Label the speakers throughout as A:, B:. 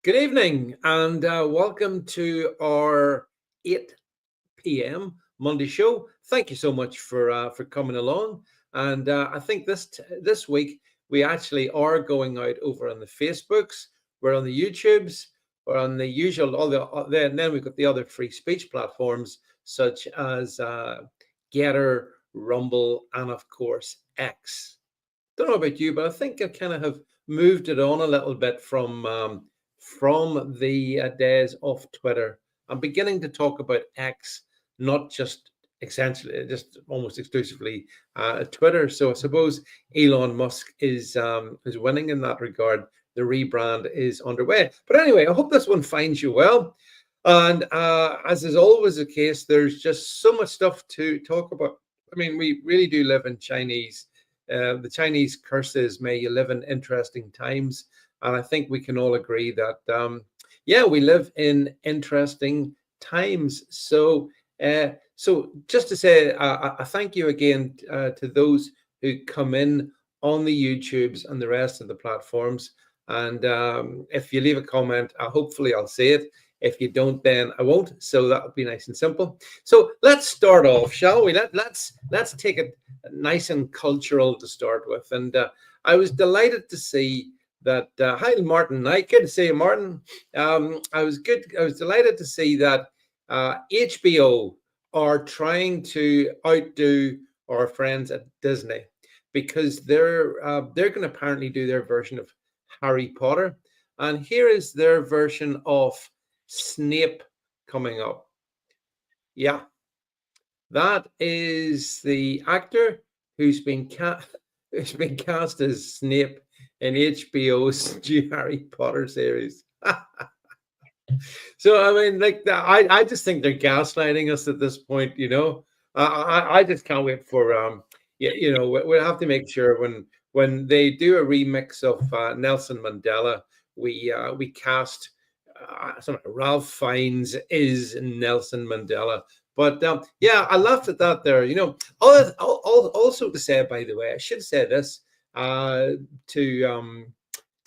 A: Good evening and welcome to our 8 p.m. Monday show. Thank you so much for coming along. And I think this week we actually are going out over on the Facebooks, we're on the YouTubes, we're on the usual then we've got the other free speech platforms such as Getter, Rumble, and of course X. Don't know about you, but I think I kind of have moved it on a little bit from the days of Twitter. I'm beginning to talk about X, not just essentially, just almost exclusively Twitter. So I suppose Elon Musk is winning in that regard. The rebrand is underway. But anyway, I hope this one finds you well. And as is always the case, there's just so much stuff to talk about. I mean, we really do live in the Chinese curse is, may you live in interesting times. And I think we can all agree that, yeah, we live in interesting times. So just to say, I thank you again to those who come in on the YouTubes and the rest of the platforms. And if you leave a comment, hopefully I'll see it. If you don't, then I won't. So that would be nice and simple. So let's start off, shall we? Let's take it nice and cultural to start with. And I was delighted to see that. Hi, Martin. Hi, good to see you, Martin. I was delighted to see that HBO are trying to outdo our friends at Disney because they're going to apparently do their version of Harry Potter, and here is their version of Snape coming up. Yeah, that is the actor who's been cast as Snape in HBO's new Harry Potter series. So I mean, like, I just think they're gaslighting us at this point. I just can't wait for we'll have to make sure when they do a remix of Nelson Mandela, we cast Ralph Fiennes is Nelson Mandela. But yeah, I laughed at that there. Also to say, by the way, I should say this to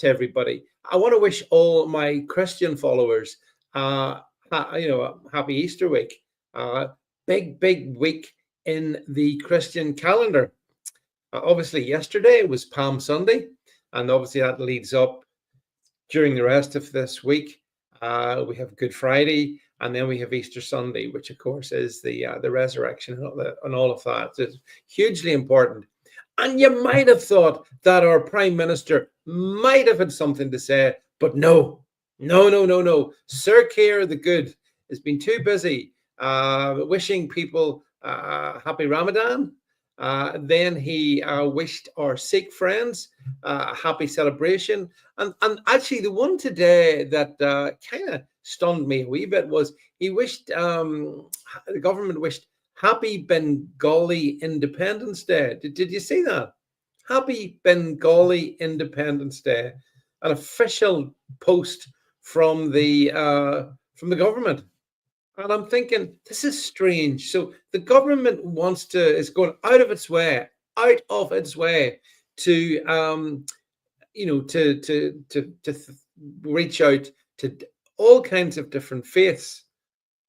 A: everybody. I want to wish all my Christian followers, happy Easter week. Big week in the Christian calendar. Obviously, yesterday was Palm Sunday, and obviously that leads up during the rest of this week. We have Good Friday, and then we have Easter Sunday, which of course is the resurrection and all of that. So it's hugely important. And you might have thought that our Prime Minister might have had something to say, but no. Sir Keir the Good has been too busy wishing people happy Ramadan. Then he wished our Sikh friends a happy celebration. And actually, the one today that kind of stunned me a wee bit was he wished, the government wished Happy Bengali Independence Day. Did you see that? Happy Bengali Independence Day, an official post from the government. And I'm thinking, this is strange. So the government is going out of its way to reach out to all kinds of different faiths,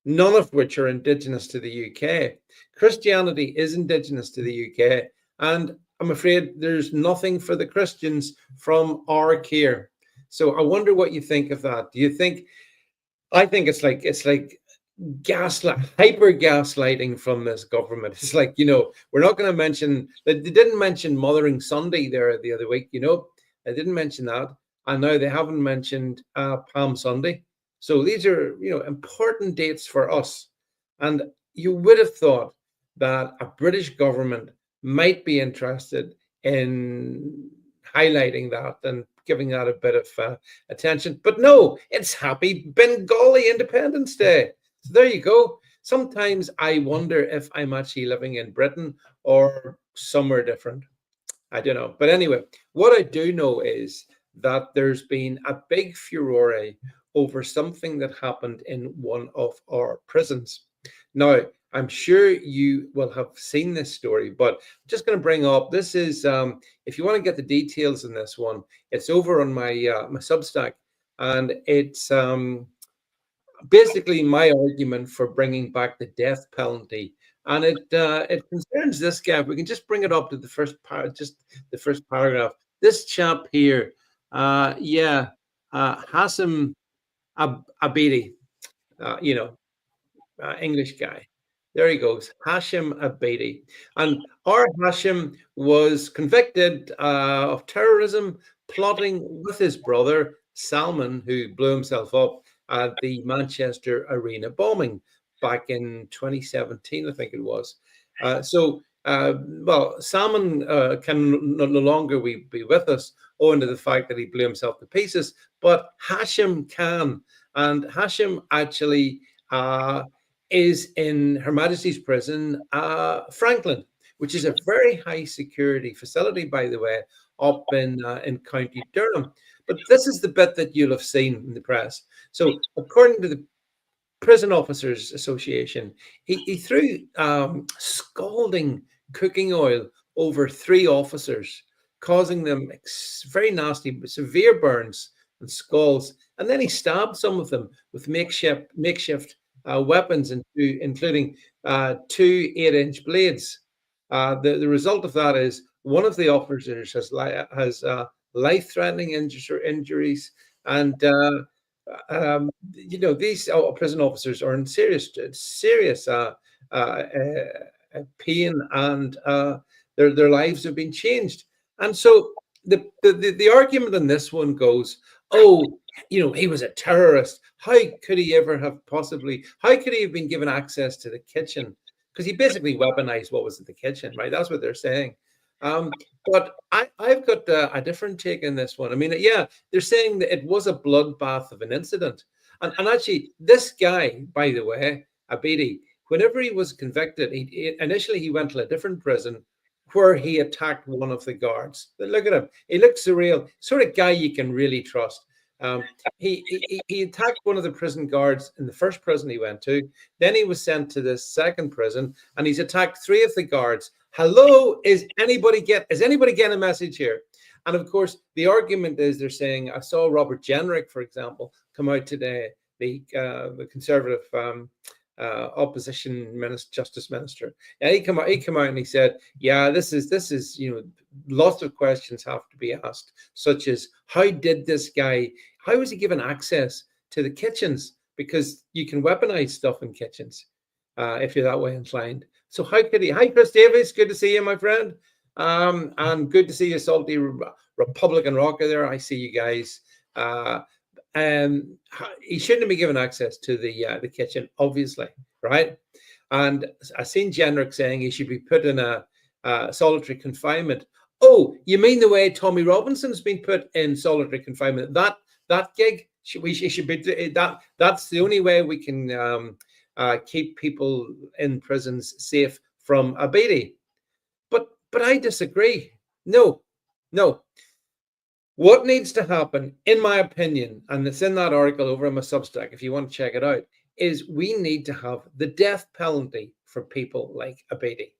A: none of which are indigenous to the UK. Christianity is indigenous to the UK, and I'm afraid there's nothing for the Christians from our care. So I wonder what you think of that. Do you think? I think it's like hyper gaslighting from this government. It's like, we're not going to mention that. They didn't mention Mothering Sunday there the other week. They didn't mention that, and now they haven't mentioned Palm Sunday. So these are, important dates for us. And you would have thought that a British government might be interested in highlighting that and giving that a bit of attention. But no, it's Happy Bengali Independence Day. So there you go. Sometimes I wonder if I'm actually living in Britain or somewhere different. I don't know. But anyway, what I do know is that there's been a big furore over something that happened in one of our prisons. Now, I'm sure you will have seen this story, but I'm just going to bring up, this is, if you want to get the details in this one, it's over on my my Substack. and it's basically my argument for bringing back the death penalty. And it concerns this guy. If we can just bring it up to just the first paragraph. This chap here, yeah, Hassan Abidi, you know, English guy. There he goes, Hashim Abedi. And our Hashim was convicted of terrorism, plotting with his brother Salman, who blew himself up at the Manchester Arena bombing back in 2017, I think it was. Well, Salman can no longer be with us owing to the fact that he blew himself to pieces, but Hashim can. And Hashim actually is in Her Majesty's Prison, Franklin, which is a very high security facility, by the way, up in County Durham. But this is the bit that you'll have seen in the press. So, according to the Prison Officers Association, he threw scalding cooking oil over three officers, causing them very nasty, severe burns and scalds. And then he stabbed some of them with makeshift weapons, including two 8-inch blades. The result of that is one of the officers has life-threatening injuries, and these prison officers are in serious pain, and their lives have been changed. And so the argument on this one goes, oh, he was a terrorist. How could he ever have possibly? How could he have been given access to the kitchen? Because he basically weaponized what was in the kitchen, right? That's what they're saying. But I've got a different take on this one. I mean, yeah, they're saying that it was a bloodbath of an incident. And actually, this guy, by the way, Abedi, whenever he was convicted, initially he went to a different prison where he attacked one of the guards. But look at him. He looks surreal, sort of guy you can really trust. He attacked one of the prison guards in the first prison he went to. Then he was sent to the second prison, and he's attacked three of the guards. Hello, is anybody getting a message here? And of course, the argument is they're saying, I saw Robert Jenrick, for example, come out today, the Conservative opposition justice minister. And he came out and he said, yeah, this is lots of questions have to be asked, such as how was he given access to the kitchens? Because you can weaponize stuff in kitchens if you're that way inclined. So how could he? Hi, Chris Davies. Good to see you, my friend. And good to see you, Salty Republican Rocker there. I see you guys. He shouldn't have been given access to the kitchen, obviously, right? And I seen Jenrick saying he should be put in a solitary confinement. Oh, you mean the way Tommy Robinson's been put in solitary confinement? That gig, he should be that. That's the only way we can keep people in prisons safe from Abedi. But I disagree. No. What needs to happen, in my opinion, and it's in that article over on my Substack, if you want to check it out, is we need to have the death penalty for people like Abedi.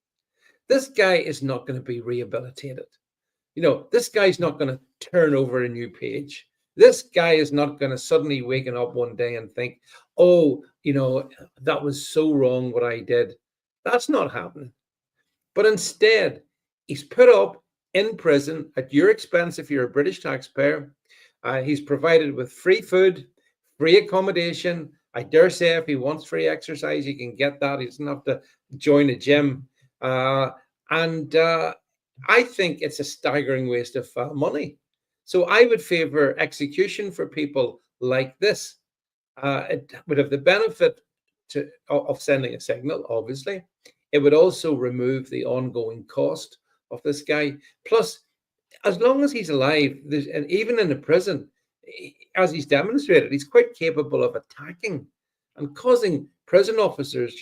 A: This guy is not going to be rehabilitated. This guy's not going to turn over a new page. This guy is not going to suddenly waken up one day and think, oh, that was so wrong what I did. That's not happening. But instead, he's put up in prison at your expense if you're a British taxpayer. He's provided with free food, free accommodation. I dare say if he wants free exercise, he can get that. He doesn't have to join a gym. And I think it's a staggering waste of money. So I would favor execution for people like this. It would have the benefit of sending a signal, obviously. It would also remove the ongoing cost of this guy. Plus, as long as he's alive, and even in a prison, as he's demonstrated, he's quite capable of attacking and causing prison officers,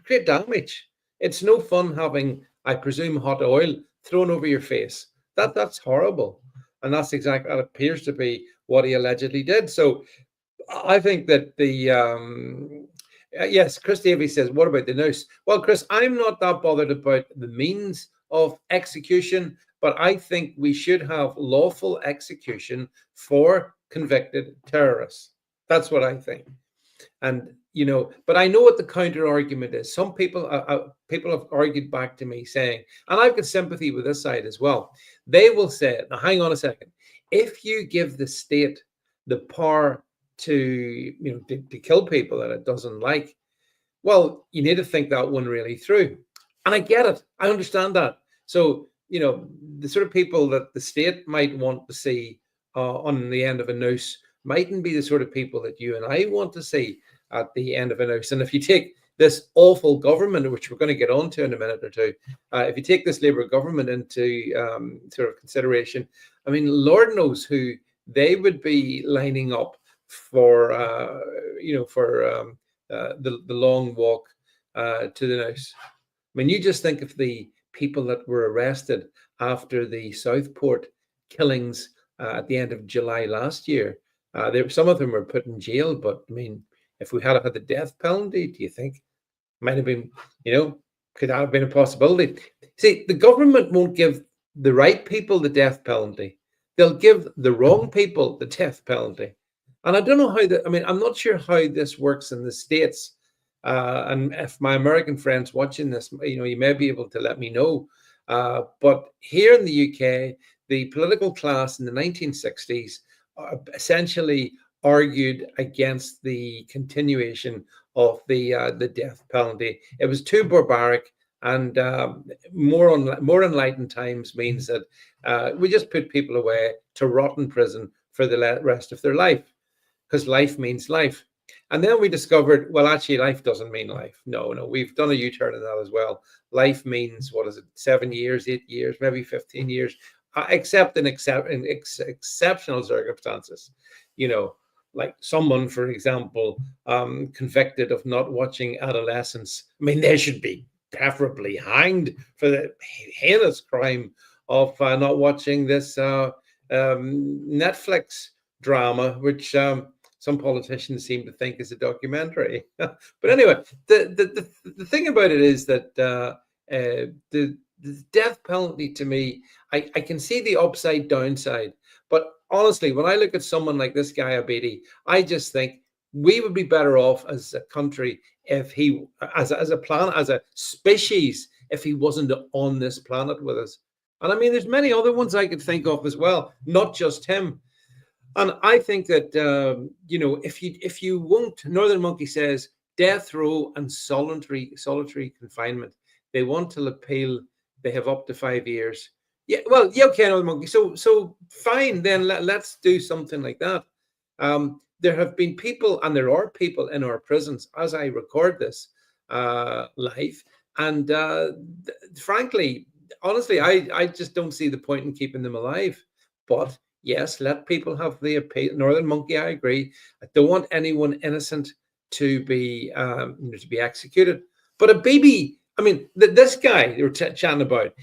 A: great damage. It's no fun having, I presume, hot oil thrown over your face. That's horrible. And that appears to be what he allegedly did. So I think that yes, Chris Davies says, what about the noose? Well, Chris, I'm not that bothered about the means of execution, but I think we should have lawful execution for convicted terrorists. That's what I think. And but I know what the counter argument is. Some people have argued back to me saying, and I've got sympathy with this side as well. They will say, now hang on a second, if you give the state the power to kill people that it doesn't like, well, you need to think that one really through. And I get it. I understand that. So, the sort of people that the state might want to see on the end of a noose mightn't be the sort of people that you and I want to see at the end of a noose. And if you take this awful government, which we're going to get onto in a minute or two, if you take this Labour government into sort of consideration, I mean, Lord knows who they would be lining up for, the long walk to the noose. I mean, you just think of the people that were arrested after the Southport killings at the end of July last year. Some of them were put in jail, but I mean, if we had had the death penalty, do you think might have been, could that have been a possibility? See, the government won't give the right people the death penalty. They'll give the wrong people the death penalty. And I don't know how that, I mean, I'm not sure how this works in the States. And if my American friends watching this, you may be able to let me know. But here in the UK, the political class in the 1960s essentially argued against the continuation of the death penalty. It was too barbaric, and more enlightened times means that we just put people away to rot in prison for the rest of their life, because life means life. And then we discovered, well, actually, life doesn't mean life. No, we've done a U-turn in that as well. Life means, what is it, 7 years, 8 years, maybe 15 years, except in exceptional circumstances. Like someone, for example, convicted of not watching Adolescence. I mean, they should be preferably hanged for the heinous crime of not watching this Netflix drama, which some politicians seem to think is a documentary. But anyway, the thing about it is that the death penalty, to me, I can see the upside downside. But honestly, when I look at someone like this guy Abedi, I just think we would be better off as a country if he, as a planet, as a species, if he wasn't on this planet with us. And I mean, there's many other ones I could think of as well, not just him. And I think that if you won't, Northern Monkey says death row and solitary confinement. They want to appeal. They have up to 5 years. Yeah, well, yeah, okay, Northern Monkey. So fine, then let's do something like that. There have been people, and there are people in our prisons as I record this live, and frankly, honestly, I just don't see the point in keeping them alive. But yes, let people have the appeal. Northern Monkey, I agree. I don't want anyone innocent to be executed. But a baby, I mean, this guy they were chatting about,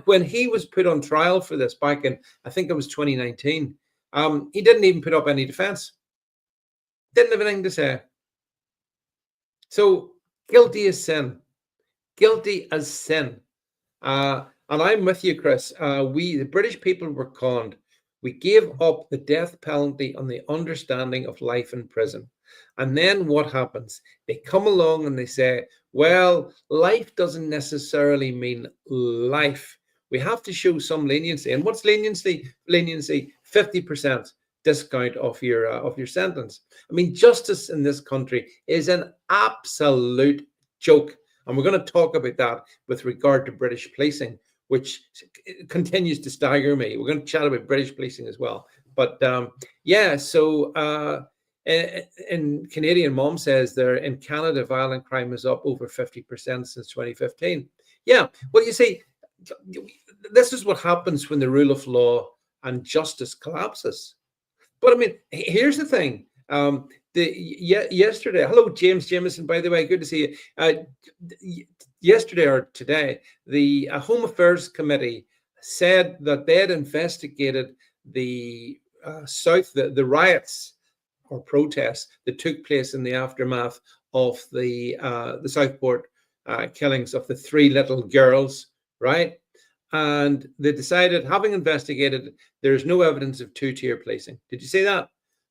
A: when he was put on trial for this back in, I think it was 2019, he didn't even put up any defense. Didn't have anything to say. So guilty as sin. Guilty as sin. And I'm with you, Chris. The British people were conned. We gave up the death penalty on the understanding of life in prison. And then what happens? They come along and they say, well, life doesn't necessarily mean life. We have to show some leniency. And what's leniency? Leniency, 50% discount of your sentence. I mean, justice in this country is an absolute joke. And we're going to talk about that with regard to British policing, which continues to stagger me. We're going to chat about British policing as well. But and Canadian Mom says there in Canada, violent crime is up over 50% since 2015. Yeah, well, you see, this is what happens when the rule of law and justice collapses. But I mean, here's the thing. Yesterday, hello, James Jameson, by the way, good to see you. Yesterday or today, the Home Affairs Committee said that they had investigated the the riots or protests that took place in the aftermath of the Southport killings of the 3 little girls, right? and they decided, having investigated, there is no evidence of two-tier policing. Did you see that?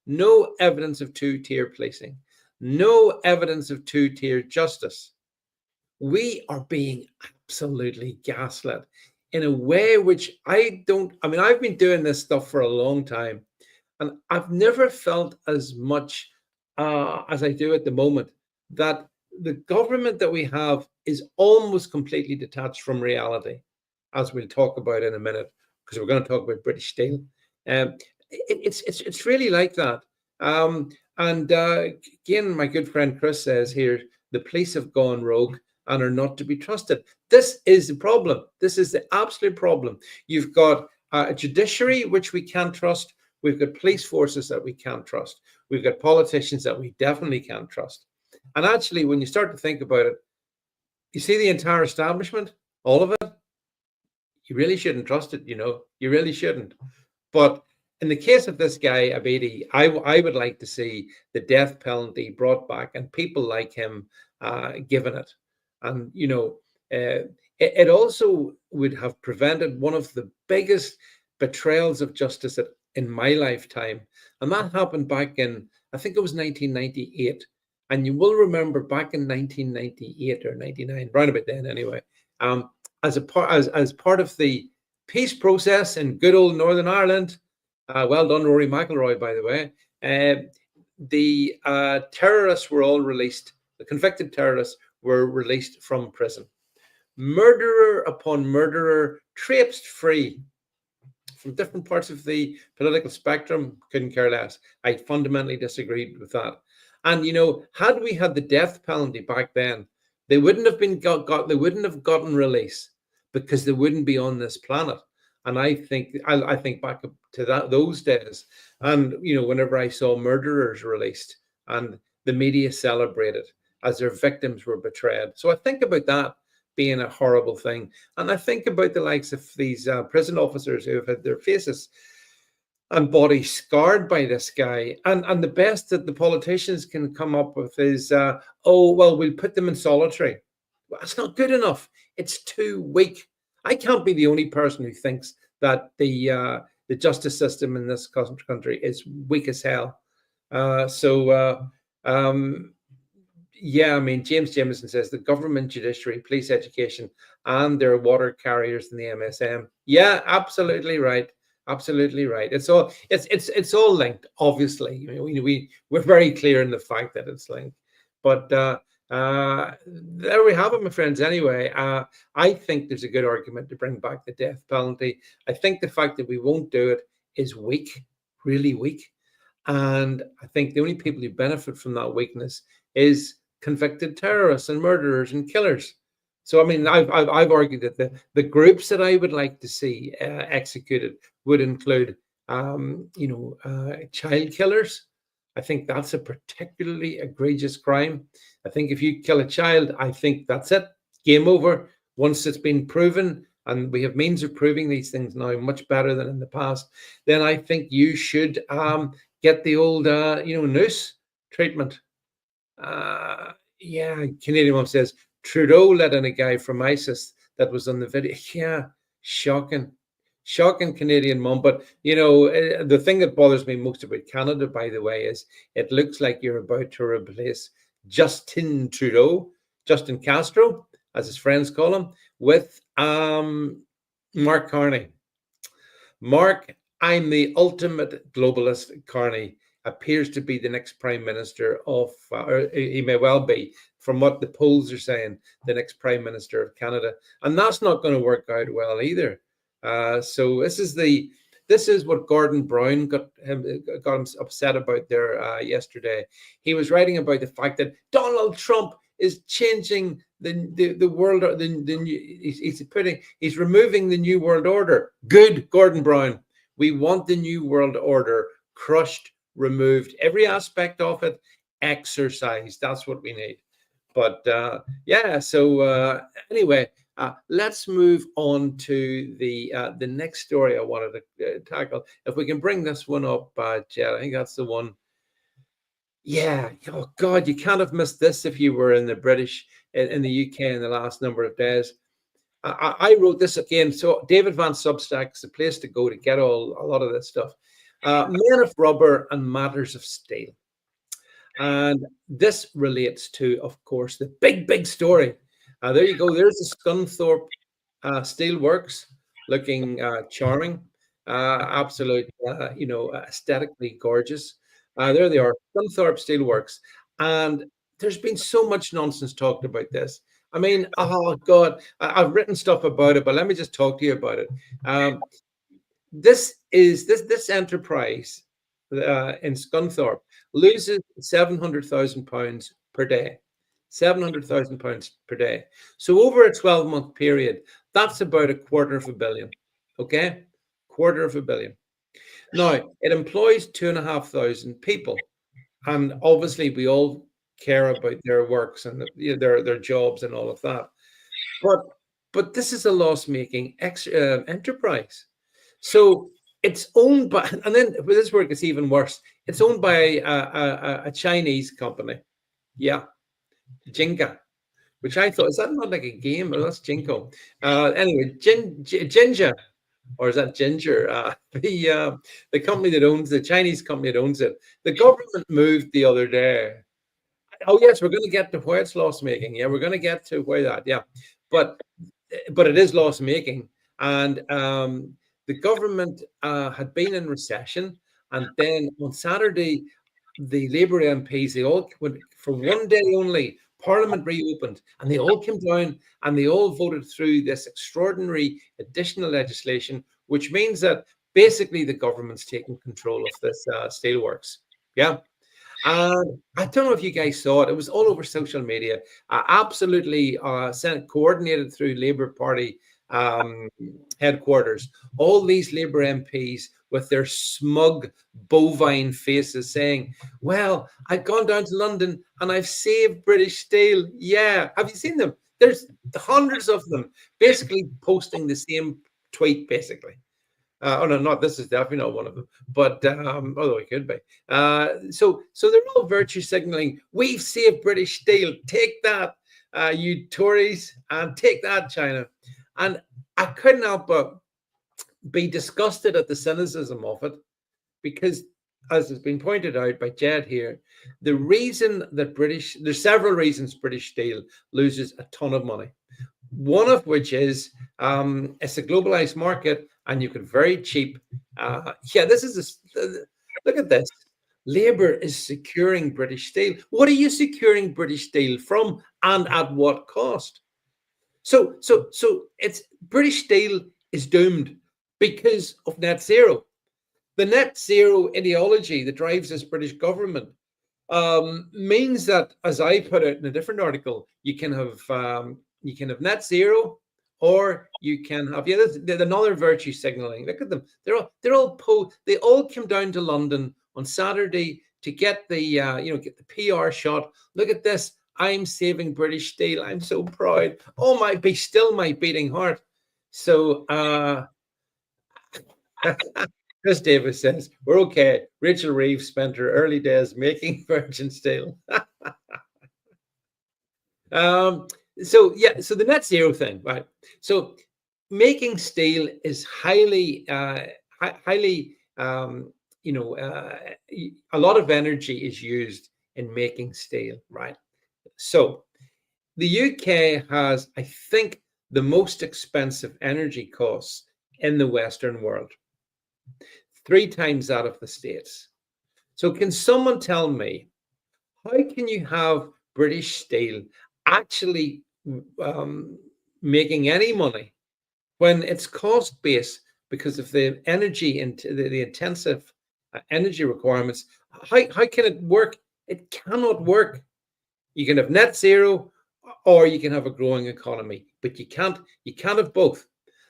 A: No evidence of two-tier policing. No evidence of two-tier justice. We are being absolutely gaslit in a way which I don't. I mean, I've been doing this stuff for a long time, and I've never felt as much as I do at the moment that the government that we have is almost completely detached from reality, as we'll talk about in a minute, because we're going to talk about British Steel. Um, it's really like that. And again, my good friend Chris says here, the police have gone rogue and are not to be trusted. This is the problem. This is the absolute problem. You've got a judiciary which we can't trust. We've got police forces that we can't trust. We've got politicians that we definitely can't trust. And actually, when you start to think about it, you see the entire establishment, all of it, you really shouldn't trust it, you really shouldn't. But in the case of this guy, Abedi, I would like to see the death penalty brought back and people like him given it. And, it also would have prevented one of the biggest betrayals of justice in my lifetime. And that happened back in, I think it was 1998. And you will remember back in 1998 or 99, round about then anyway, as part of the peace process in good old Northern Ireland. Well done, Rory McIlroy, by the way. The terrorists were all released. The convicted terrorists were released from prison. Murderer upon murderer traipsed free from different parts of the political spectrum. Couldn't care less. I fundamentally disagreed with that. And had we had the death penalty back then, they wouldn't have been they wouldn't have gotten release because they wouldn't be on this planet. And I think back up to those days, and whenever I saw murderers released and the media celebrated as their victims were betrayed. So I think about that being a horrible thing, and I think about the likes of these prison officers who have had their faces and bodies scarred by this guy, and the best that the politicians can come up with is, oh well, we'll put them in solitary. Well, that's not good enough. It's too weak. I can't be the only person who thinks that the justice system in this country is weak as hell. Yeah, I mean, James Jameson says the government, judiciary, police, education, and their water carriers in the MSM. Yeah, absolutely right. Absolutely right. It's all linked. Obviously, we're very clear in the fact that it's linked. But there we have it, my friends. Anyway, I think there's a good argument to bring back the death penalty. I think the fact that we won't do it is weak, really weak. And I think the only people who benefit from that weakness is convicted terrorists and murderers and killers. So, I mean, I've argued that the groups that I would like to see executed would include, child killers. I think that's a particularly egregious crime. I think if you kill a child, I think that's it. Game over. Once it's been proven, and we have means of proving these things now much better than in the past, then I think you should get the old, noose treatment. Yeah, Canadian Mom says Trudeau let in a guy from ISIS that was on the video. Yeah, shocking. Shocking, Canadian Mom. But, the thing that bothers me most about Canada, by the way, is it looks like you're about to replace Justin Trudeau, Justin Castro, as his friends call him, with Mark Carney. Mark, I'm the ultimate globalist. Carney appears to be the next prime minister of, or he may well be, from what the polls are saying, the next prime minister of Canada. And that's not going to work out well either. So this is what Gordon Brown got him upset about there yesterday. He was writing about the fact that Donald Trump is changing the world. He's removing the new world order. Good, Gordon Brown. We want the new world order crushed, removed, every aspect of it exercised. That's what we need. But yeah. So anyway. Let's move on to the next story I wanted to tackle. If we can bring this one up, Jed, I think that's the one. Yeah. Oh God, you can't have missed this if you were in the UK in the last number of days. I wrote this again. So David Vance Substack is the place to go to get a lot of this stuff. Men of Rubber and Matters of Steel. And this relates to, of course, the big story. There you go. There's the Scunthorpe Steelworks, looking charming, absolute, aesthetically gorgeous. There they are, Scunthorpe Steelworks. And there's been so much nonsense talked about this. I mean, oh God, I've written stuff about it, but let me just talk to you about it. This enterprise in Scunthorpe loses £700,000 per day. £700,000 per day. So over a 12-month period, that's about $250 million. Okay, $250 million. Now it employs 2,500 people, and obviously we all care about their works and their jobs and all of that. But this is a loss-making enterprise. So it's owned by, and then this is where it gets even worse. It's owned by a Chinese company. Yeah, Jinka, which I thought, is that not like a game? Or that's Jinko. Anyway, Jinja, or is that Ginger? The company that owns, the Chinese company that owns it. The government moved the other day. Oh yes, we're going to get to where it's loss making. Yeah, we're going to get to where that. Yeah, but it is loss making, and the government had been in recession, and then on Saturday, the Labour MPs, they all went for one day only. Parliament reopened, and they all came down and they all voted through this extraordinary additional legislation, which means that basically the government's taking control of this steelworks. Yeah. And I don't know if you guys saw it. It was all over social media. Absolutely coordinated through Labour Party headquarters. All these Labour MPs with their smug bovine faces saying, well, I've gone down to London and I've saved British Steel. Yeah. Have you seen them? There's hundreds of them basically posting the same tweet, basically. Oh no, not this is definitely not one of them, but although it could be. So they're all virtue signaling. We've saved British Steel. Take that, you Tories, and take that, China. And I couldn't help but be disgusted at the cynicism of it, because, as has been pointed out by Jed here, the reason that there's several reasons British Steel loses a ton of money. One of which is it's a globalized market, and you can very cheap. This is look at this. Labour is securing British Steel. What are you securing British Steel from, and at what cost? So it's British Steel is doomed because of net zero. The net zero ideology that drives this British government means that, as I put it in a different article, you can have net zero, or you can have there's another virtue signaling. Look at them; they all came down to London on Saturday to get the get the PR shot. Look at this! I'm saving British Steel. I'm so proud. Oh my, be still my beating heart. So Chris Davis says we're okay. Rachel Reeves spent her early days making virgin steel. So the net zero thing, right? So making steel is highly, a lot of energy is used in making steel, right? So the UK has, I think, the most expensive energy costs in the Western world, 3 times that of the States. So can someone tell me, how can you have British Steel actually making any money when its cost base, because of the energy and the intensive energy requirements, how can it work? It cannot work. You can have net zero, or you can have a growing economy, but you can't have both.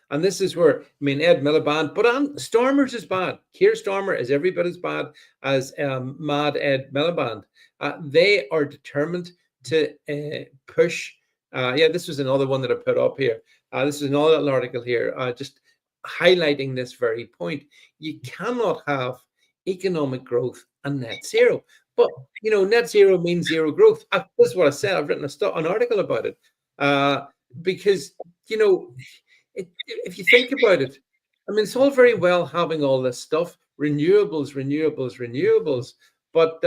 A: And this is where, I mean, Ed Miliband, but Stormers is bad. Keir Starmer is every bit as bad as mad Ed Miliband. They are determined to push. This was another one that I put up here. This is another article here, just highlighting this very point. You cannot have economic growth and net zero. But, net zero means zero growth. This is what I said. I've written an article about it. because you know, if you think about it, I mean, it's all very well having all this stuff, renewables, renewables, renewables, but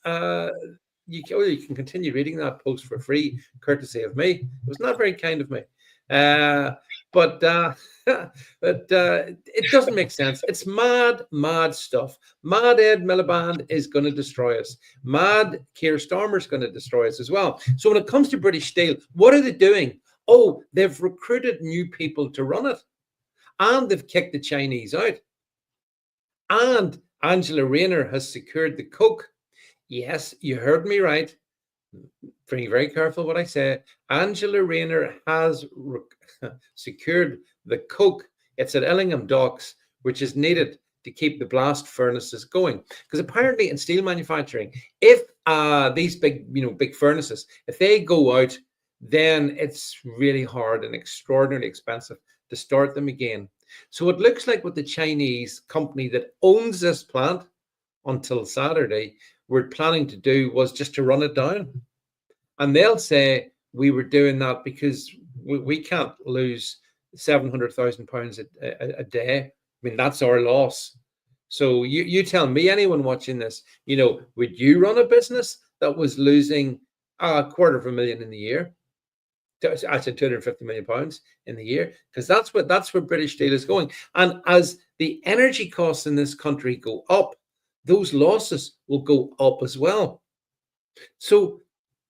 A: uh, you can continue reading that post for free, courtesy of me. It was not very kind of me, uh, but it doesn't make sense. It's mad, mad stuff. Mad Ed Miliband is going to destroy us. Mad Keir Starmer is going to destroy us as well. So when it comes to British Steel, what are they doing? Oh, they've recruited new people to run it, and they've kicked the Chinese out. And Angela Rayner has secured the coke. Yes, you heard me right. Being very careful what I say. Angela Rayner has secured the coke. It's at Ellingham Docks, which is needed to keep the blast furnaces going. Because apparently in steel manufacturing, if these big furnaces, if they go out, then it's really hard and extraordinarily expensive to start them again. So it looks like what the Chinese company that owns this plant until Saturday were planning to do was just to run it down. And they'll say we were doing that because we can't lose £700,000 a day. I mean, that's our loss. So you tell me, anyone watching this, would you run a business that was losing £250,000 in the year? I said £250 million in the year, because that's where British Steel is going. And as the energy costs in this country go up, those losses will go up as well. So,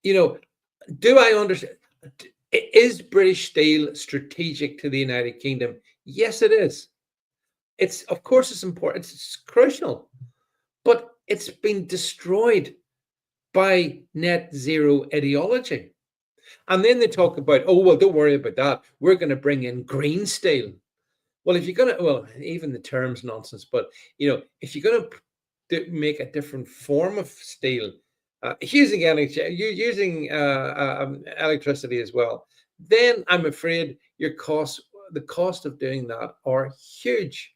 A: do I understand? Is British Steel strategic to the United Kingdom? Yes, it is. Of course, it's important. It's crucial, but it's been destroyed by net zero ideology. And then they talk about, oh, well, don't worry about that. We're going to bring in green steel. Well, if you're going to, well, even the term's nonsense, but, if you're going to make a different form of steel, using electricity as well, then I'm afraid the cost of doing that are huge.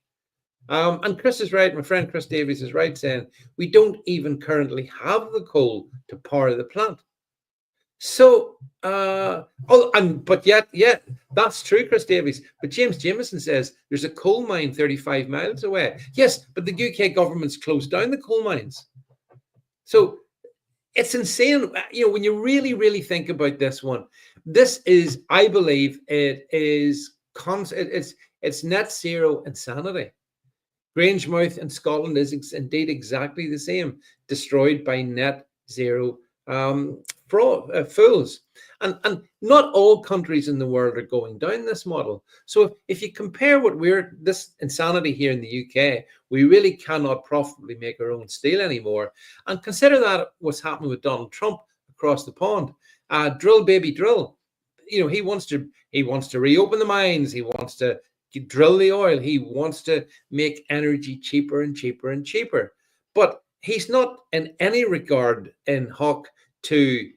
A: And Chris is right. My friend Chris Davies is right, saying we don't even currently have the coal to power the plant. So, but yet, that's true, Chris Davies. But James Jameson says there's a coal mine 35 miles away. Yes, but the UK government's closed down the coal mines. So it's insane. When you really, really think about this one, this is, I believe, it's net zero insanity. Grangemouth in Scotland is indeed exactly the same, destroyed by net zero fools. And not all countries in the world are going down this model. So if you compare this insanity here in the UK, we really cannot profitably make our own steel anymore. And consider that what's happening with Donald Trump across the pond. Drill, baby, drill. He wants to reopen the mines. He wants to drill the oil. He wants to make energy cheaper and cheaper and cheaper. But he's not in any regard in hock to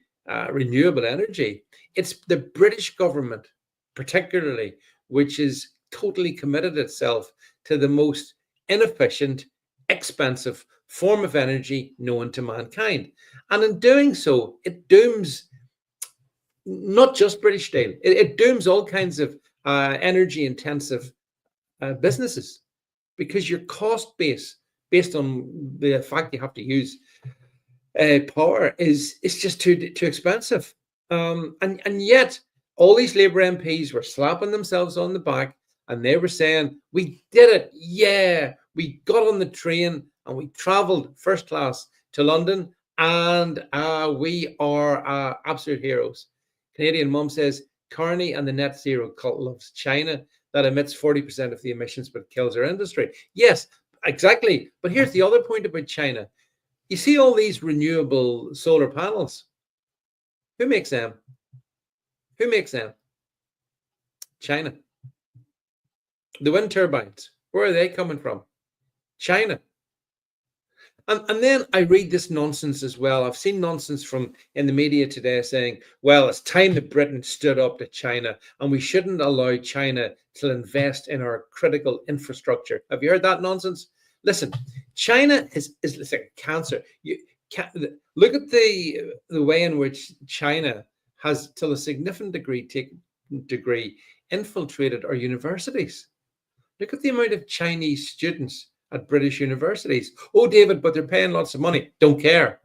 A: renewable energy. It's the British government, particularly, which is totally committed itself to the most inefficient, expensive form of energy known to mankind. And in doing so, it dooms not just British Steel, it dooms all kinds of energy intensive businesses, because your cost base, based on the fact you have to use power, is just too expensive. And yet all these Labour MPs were slapping themselves on the back, and they were saying, we did it. Yeah, we got on the train and we travelled first class to London, and we are absolute heroes. Canadian Mum says, Carney and the net zero cult loves China that emits 40% of the emissions but kills our industry. Yes, exactly. But here's the other point about China. You see all these renewable solar panels. Who makes them? Who makes them? China. The wind turbines, where are they coming from? China. And then I read this nonsense as well. I've seen nonsense in the media today saying, well, it's time that Britain stood up to China, and we shouldn't allow China to invest in our critical infrastructure. Have you heard that nonsense? Listen, China is like cancer. Look at the way in which China has, to a significant degree, degree infiltrated our universities. Look at the amount of Chinese students at British universities. Oh, David, but they're paying lots of money. Don't care.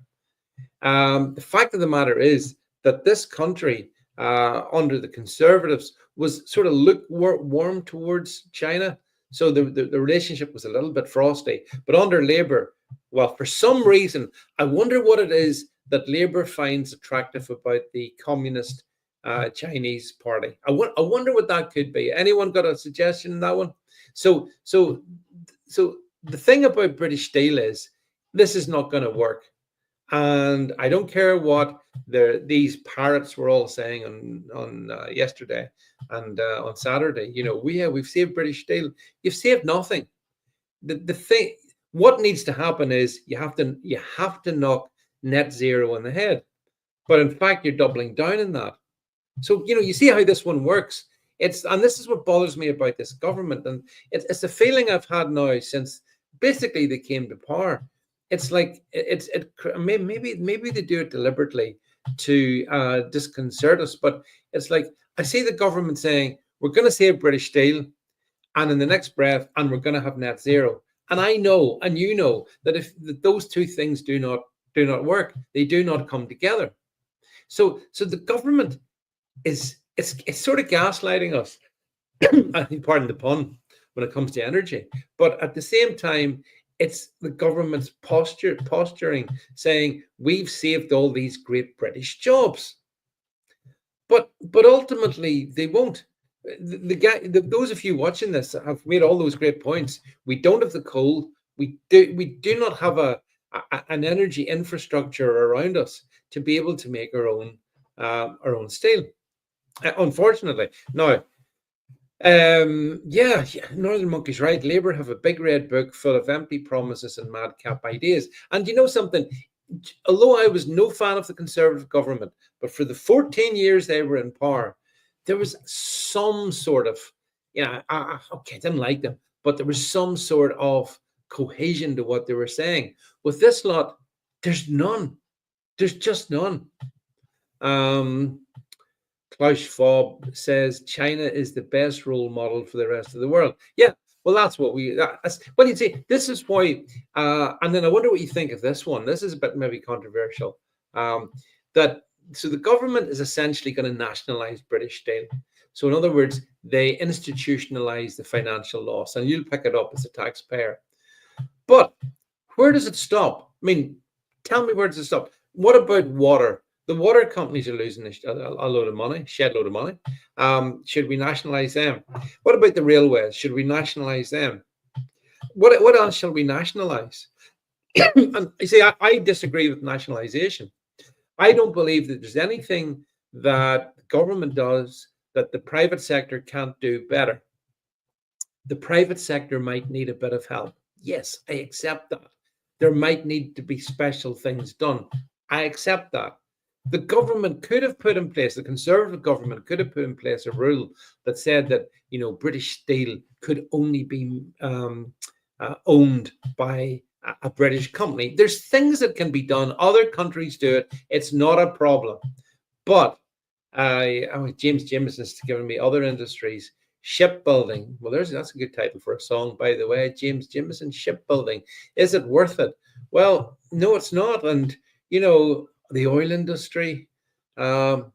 A: The fact of the matter is that this country, under the Conservatives, was sort of lukewarm towards China. So the relationship was a little bit frosty. But under Labour, well, for some reason, I wonder what it is that Labour finds attractive about the Communist Chinese Party. I wonder what that could be. Anyone got a suggestion in that one? So the thing about British Steel is this is not going to work. And I don't care what these parrots were all saying on yesterday and on Saturday. You know, we've saved British Steel. You've saved nothing. The thing, what needs to happen is you have to knock net zero on the head. But in fact, you're doubling down on that. So you see how this one works. And this is what bothers me about this government, and it's a feeling I've had now since basically they came to power. It's like maybe they do it deliberately to disconcert us, but it's like I see the government saying we're going to save British Steel, and in the next breath, and we're going to have net zero. And I know, and you know, that if those two things do not work, they do not come together. So the government it's sort of gaslighting us. I think, pardon the pun, when it comes to energy, but at the same time, it's the government's posturing, saying we've saved all these great British jobs, but ultimately they won't. Those of you watching this have made all those great points. We don't have the coal. We do not have an energy infrastructure around us to be able to make our own steel. Unfortunately, now. Northern Monkey's right. Labour have a big red book full of empty promises and madcap ideas. And you know something? Although I was no fan of the Conservative government, but for the 14 years they were in power, there was some sort of, I didn't like them, but there was some sort of cohesion to what they were saying. With this lot, there's none. There's just none. Klaus Schwab says China is the best role model for the rest of the world. Yeah, well, that's what you see. This is why, and then I wonder what you think of this one. This is a bit maybe controversial. So the government is essentially going to nationalize British Steel. So in other words, they institutionalize the financial loss, and you'll pick it up as a taxpayer. But where does it stop? I mean, tell me, where does it stop? What about water? The water companies are losing a load of money, shed load of money. Should we nationalize them? What about the railways? Should we nationalize them? What else shall we nationalize? And you see, I disagree with nationalization. I don't believe that there's anything that the government does that the private sector can't do better. The private sector might need a bit of help. Yes, I accept that. There might need to be special things done. I accept that. The government could have put in place, the Conservative government could have put in place a rule that said that, British Steel could only be owned by a British company. There's things that can be done. Other countries do it. It's not a problem. But James Jameson's giving me other industries. Shipbuilding. Well, that's a good title for a song, by the way. James Jameson, shipbuilding. Is it worth it? Well, no, it's not. And, the oil industry. And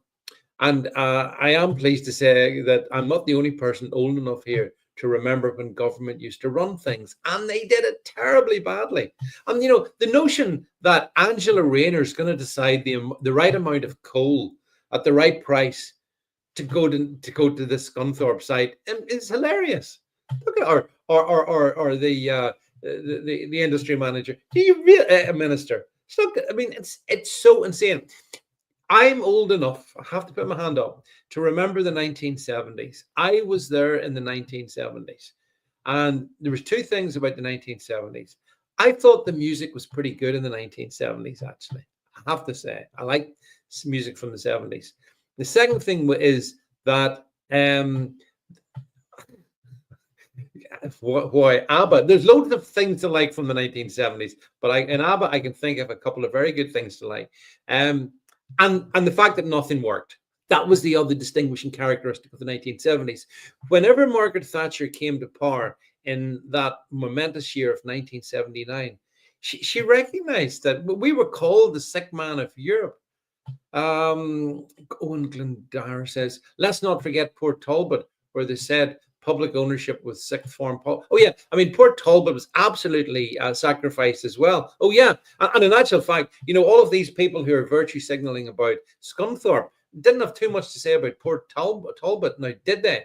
A: I am pleased to say that I'm not the only person old enough here to remember when government used to run things, and they did it terribly badly. And the notion that Angela Rayner is going to decide the right amount of coal at the right price to go to this Scunthorpe site is hilarious. Look at or the industry manager. Do you really, minister? Look, I mean, it's so insane. I'm old enough, I have to put my hand up, to remember the 1970s. I was there in the 1970s. And there was two things about the 1970s. I thought the music was pretty good in the 1970s, actually. I have to say, I like music from the 70s. The second thing is that why ABBA? There's loads of things to like from the 1970s, but in ABBA I can think of a couple of very good things to like. And the fact that nothing worked. That was the other distinguishing characteristic of the 1970s. Whenever Margaret Thatcher came to power in that momentous year of 1979, she recognized that we were called the sick man of Europe. Owen Glendower says, let's not forget Port Talbot, where they said public ownership was sixth form. Oh, yeah. I mean, Port Talbot was absolutely sacrificed as well. Oh, yeah. And in actual fact, all of these people who are virtue signaling about Scunthorpe didn't have too much to say about Port Talbot now, did they?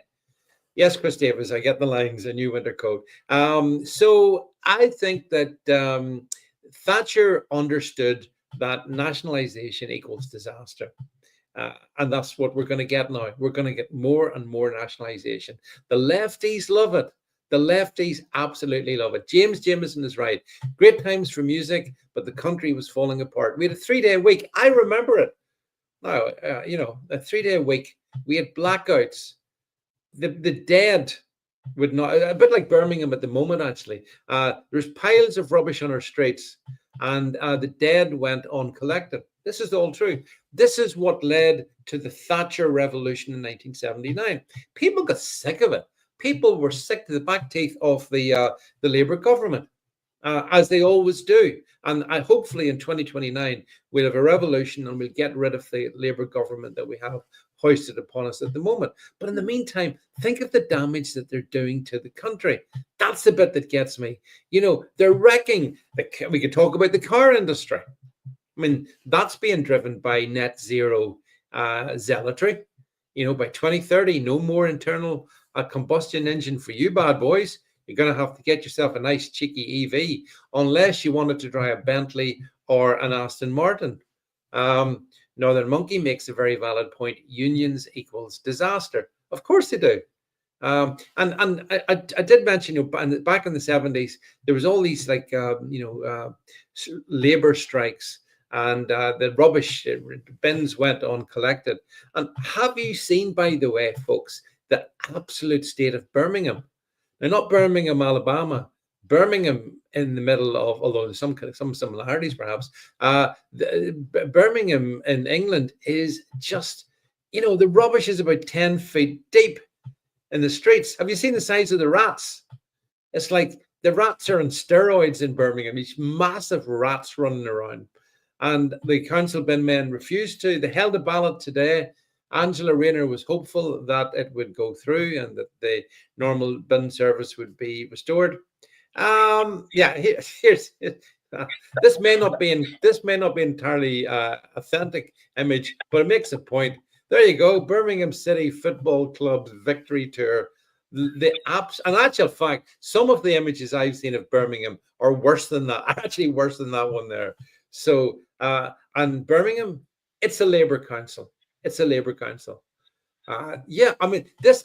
A: Yes, Chris Davis, I get the lines, a new winter coat. So I think that Thatcher understood that nationalization equals disaster. And that's what we're going to get now. We're going to get more and more nationalization. The lefties love it. The lefties absolutely love it. James Jameson is right. Great times for music, but the country was falling apart. We had a 3-day week. I remember it. Now, a 3-day week. We had blackouts. The dead would not, a bit like Birmingham at the moment, actually. There's piles of rubbish on our streets, and the dead went uncollected. This is all true. This is what led to the Thatcher Revolution in 1979. People got sick of it. People were sick to the back teeth of the Labour government, as they always do. And hopefully in 2029, we'll have a revolution and we'll get rid of the Labour government that we have hoisted upon us at the moment. But in the meantime, think of the damage that they're doing to the country. That's the bit that gets me. They're wrecking. We could talk about the car industry. I mean, that's being driven by net zero zealotry. By 2030, no more internal combustion engine for you bad boys. You're going to have to get yourself a nice cheeky EV, unless you wanted to drive a Bentley or an Aston Martin. Northern Monkey makes a very valid point. Unions equals disaster. Of course they do. And I did mention, back in the 70s, there was all these labor strikes, and the rubbish bins went uncollected. And have you seen, by the way, folks, the absolute state of Birmingham? Now, not Birmingham, Alabama, Birmingham in the middle of, although there's some similarities perhaps, Birmingham in England is just, the rubbish is about 10 feet deep in the streets. Have you seen the size of the rats? It's like the rats are on steroids in Birmingham, these massive rats running around. And the council bin men refused to. They held a ballot today. Angela Rayner was hopeful that it would go through and that the normal bin service would be restored. Here's this may not be entirely authentic image, but it makes a point. There you go, Birmingham City Football Club's victory tour. The apps, and actual fact, some of the images I've seen of Birmingham are worse than that. Actually, worse than that one there. So, and Birmingham, it's a Labour council. It's a Labour council. I mean, this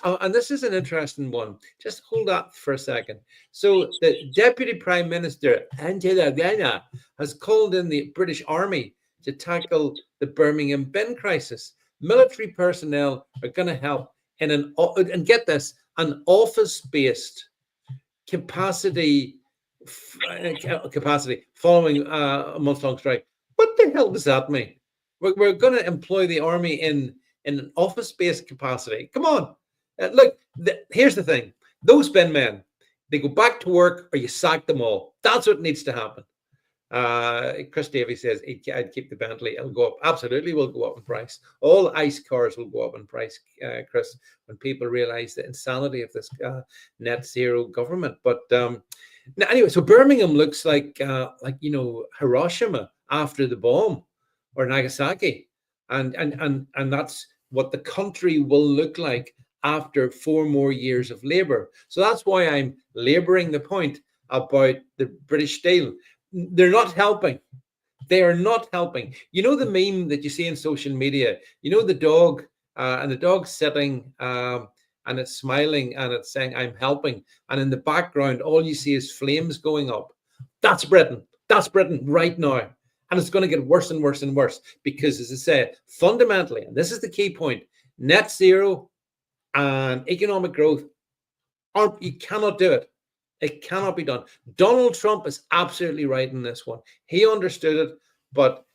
A: is an interesting one. Just hold that for a second. So the Deputy Prime Minister, Angela Rayner, has called in the British Army to tackle the Birmingham bin crisis. Military personnel are going to help in and get this, an office-based capacity following a month-long strike. What the hell does that mean? We're going to employ the army in an office-based capacity. Come on. Look, here's the thing. Those bin men, they go back to work or you sack them all. That's what needs to happen. Chris Davies says, I'd keep the Bentley. It'll go up. Absolutely will go up in price. All ICE cars will go up in price, Chris, when people realize the insanity of this net zero government. But anyway, so Birmingham looks like Hiroshima after the bomb, or Nagasaki. And that's what the country will look like after 4 more years of Labour. So that's why I'm labouring the point about the British Steel. They're not helping. They are not helping. You know the meme that you see in social media? You know the dog, and the dog's sitting and it's smiling and it's saying, I'm helping. And in the background, all you see is flames going up. That's Britain. That's Britain right now. And it's going to get worse and worse and worse because, as I say, fundamentally, and this is the key point, net zero and economic growth, you cannot do it. It cannot be done. Donald Trump is absolutely right in this one. He understood it, but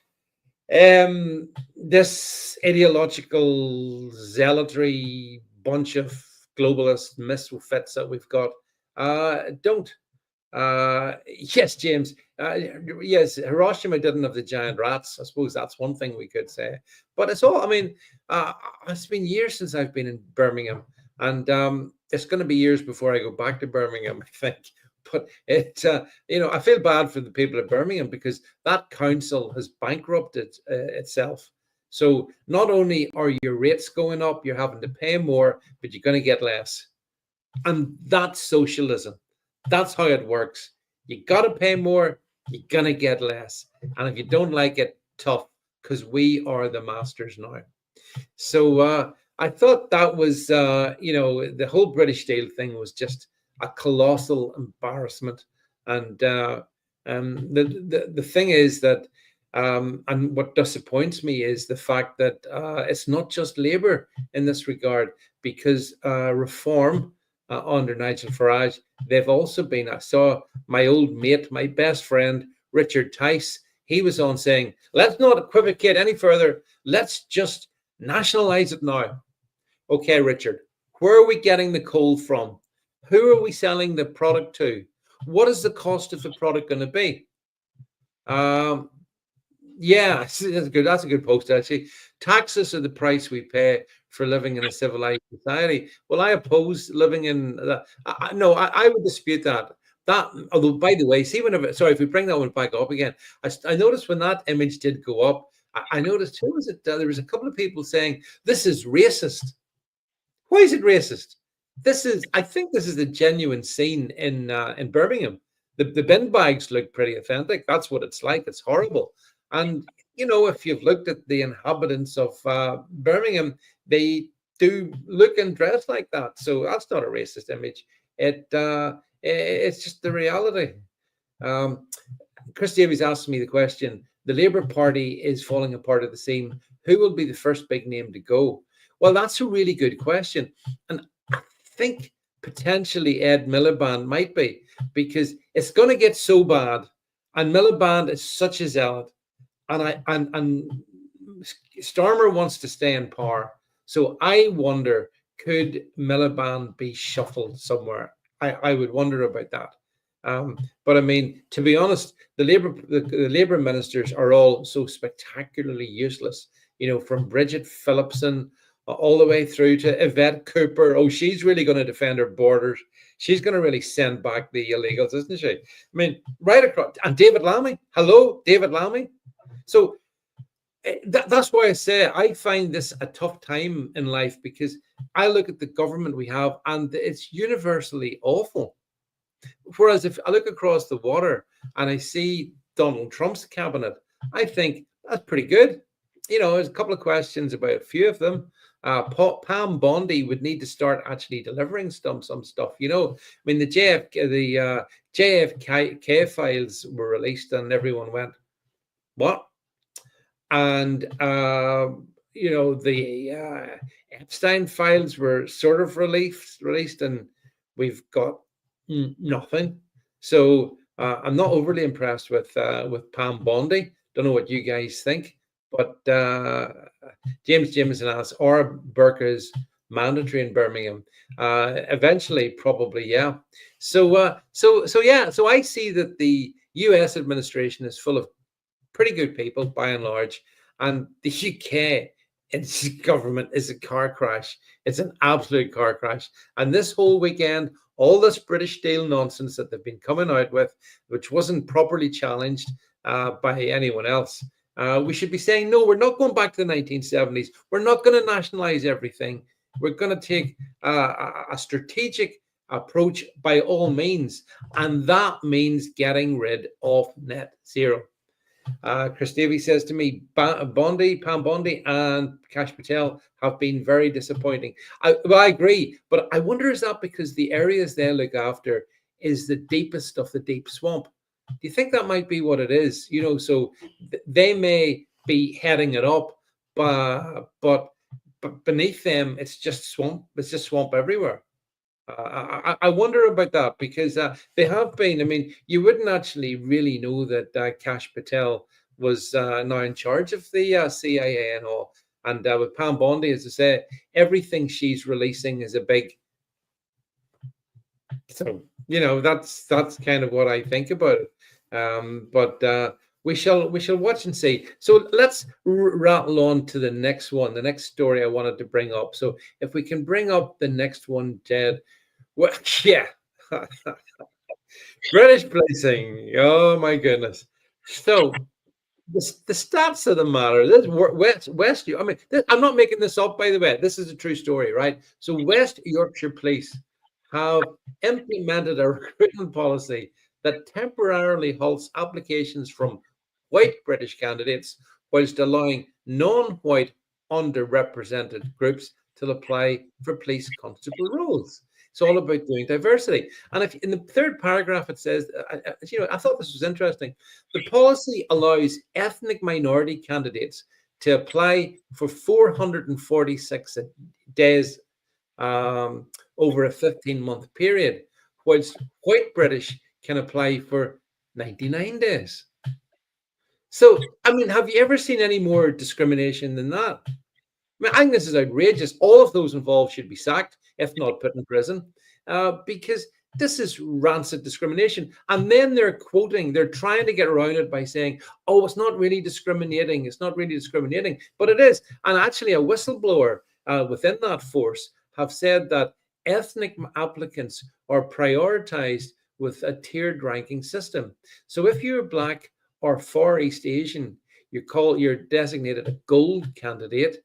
A: This ideological zealotry bunch of globalist misfits that we've got don't. Yes, James. Yes, Hiroshima didn't have the giant rats. I suppose that's one thing we could say. But it's all. I mean, uh, it's been years since I've been in Birmingham, and it's going to be years before I go back to Birmingham, I think. But I feel bad for the people of Birmingham because that council has bankrupted itself. So not only are your rates going up, you're having to pay more, but you're going to get less. And that's socialism. That's how it works. You got to pay more, you're going to get less. And if you don't like it, tough, because we are the masters now. So I thought that was, the whole British Steel thing was just a colossal embarrassment. And the thing is that, and what disappoints me is the fact that it's not just Labour in this regard, because Reform under Nigel Farage, they've also been. I saw my old mate, my best friend, Richard Tice. He was on saying, let's not equivocate any further. Let's just nationalize it now. Okay, Richard, where are we getting the coal from? Who are we selling the product to? What is the cost of the product going to be? Um, yeah, that's good. That's a good post, actually. Taxes are the price we pay for living in a civilized society. Well, I oppose living in that. No, I would dispute that. That, although, by the way, see, whenever, sorry, if we bring that one back up again, I noticed when that image did go up, I noticed, who was it? There was a couple of people saying, this is racist. Why is it racist? I think this is a genuine scene in Birmingham. The bin bags look pretty authentic. That's what it's like. It's horrible. And if you've looked at the inhabitants of Birmingham, they do look and dress like that. So that's not a racist image. It's just the reality. Um, Chris Davies asked me the question: the Labour Party is falling apart at the seam. Who will be the first big name to go? Well, that's a really good question, and I think potentially Ed Miliband might be, because it's going to get so bad, and Miliband is such a zealot, and Starmer wants to stay in power. So I wonder, could Miliband be shuffled somewhere? I would wonder about that. But I mean, to be honest, the Labour ministers are all so spectacularly useless. From Bridget Phillipson all the way through to Yvette Cooper. Oh, she's really going to defend her borders. She's going to really send back the illegals, isn't she? I mean, right across. And David Lammy. Hello, David Lammy. So that's why I say I find this a tough time in life, because I look at the government we have and it's universally awful. Whereas if I look across the water and I see Donald Trump's cabinet, I think that's pretty good. There's a couple of questions about a few of them. Pam Bondi would need to start actually delivering some stuff. I mean, the JFK files were released, and everyone went, "What?" And the Epstein files were sort of released, and we've got nothing. So I'm not overly impressed with Pam Bondi. Don't know what you guys think, but James Jameson asks, are burqas mandatory in Birmingham? Eventually, probably, yeah. So yeah. So I see that the U.S. administration is full of pretty good people by and large, and the UK, its government is a car crash. It's an absolute car crash. And this whole weekend, all this British Steel nonsense that they've been coming out with, which wasn't properly challenged by anyone else, we should be saying, no, we're not going back to the 1970s. We're not going to nationalize everything. We're going to take a strategic approach by all means, and that means getting rid of net zero. Chris Davies says to me, Pam Bondi, and Kash Patel have been very disappointing. I agree, but I wonder, is that because the areas they look after is the deepest of the deep swamp? Do you think that might be what it is? So they may be heading it up, but beneath them, it's just swamp. It's just swamp everywhere. I wonder about that, because they have been. I mean, you wouldn't actually really know that Kash Patel was now in charge of the CIA and all. And with Pam Bondi, as I say, everything she's releasing is a big. So that's kind of what I think about it. But we shall watch and see. So let's rattle on to the next one, the next story I wanted to bring up. So if we can bring up the next one, Jed. Well, yeah, British policing. Oh my goodness. So the stats of the matter. This West. I mean, I'm not making this up, by the way. This is a true story, right? So West Yorkshire Police have implemented a recruitment policy that temporarily halts applications from white British candidates, whilst allowing non-white underrepresented groups to apply for police constable roles. It's all about doing diversity. And if in the third paragraph it says, I thought this was interesting. The policy allows ethnic minority candidates to apply for 446 days over a 15-month period, whilst white British can apply for 99 days. So, I mean, have you ever seen any more discrimination than that? I think this is outrageous. All of those involved should be sacked, if not put in prison, because this is rancid discrimination. And then they're trying to get around it by saying, oh, it's not really discriminating. It's not really discriminating, but it is. And actually, a whistleblower within that force have said that ethnic applicants are prioritized with a tiered ranking system. So if you're Black or Far East Asian, you're designated a gold candidate.